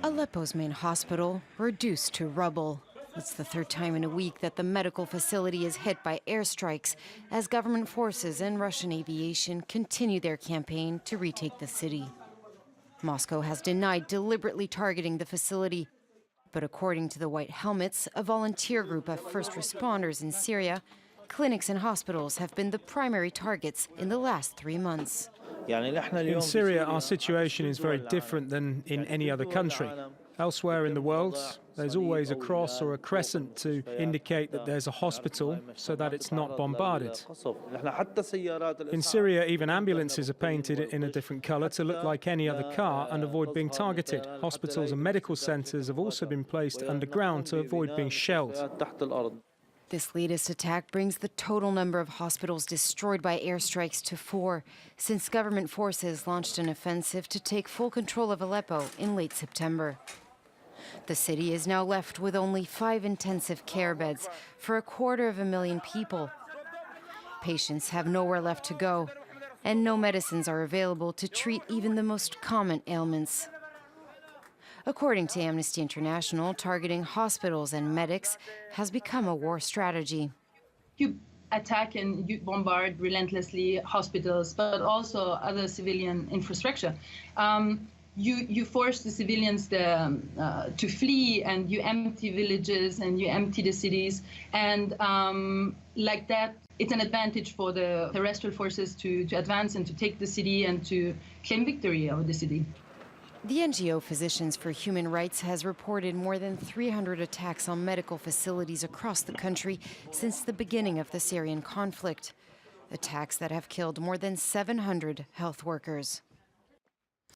Aleppo's main hospital reduced to rubble. It's the third time in a week that the medical facility is hit by airstrikes as government forces and Russian aviation continue their campaign to retake the city. Moscow has denied deliberately targeting the facility, but according to the White Helmets, a volunteer group of first responders in Syria, clinics and hospitals have been the primary targets in the last 3 months. In Syria, our situation is very different than in any other country. Elsewhere in the world, there's always a cross or a crescent to indicate that there's a hospital so that it's not bombarded. In Syria, even ambulances are painted in a different color to look like any other car and avoid being targeted. Hospitals and medical centers have also been placed underground to avoid being shelled. This latest attack brings the total number of hospitals destroyed by airstrikes to 4, since government forces launched an offensive to take full control of Aleppo in late September. The city is now left with only 5 intensive care beds for 250,000 people. Patients have nowhere left to go, and no medicines are available to treat even the most common ailments. According to Amnesty International, targeting hospitals and medics has become a war strategy. You attack and you bombard relentlessly hospitals, but also other civilian infrastructure. You force the civilians to flee, and you empty villages and you empty the cities. And like that, it's an advantage for the terrestrial forces to advance and to take the city and to claim victory over the city. The NGO Physicians for Human Rights has reported more than 300 attacks on medical facilities across the country since the beginning of the Syrian conflict. Attacks that have killed more than 700 health workers.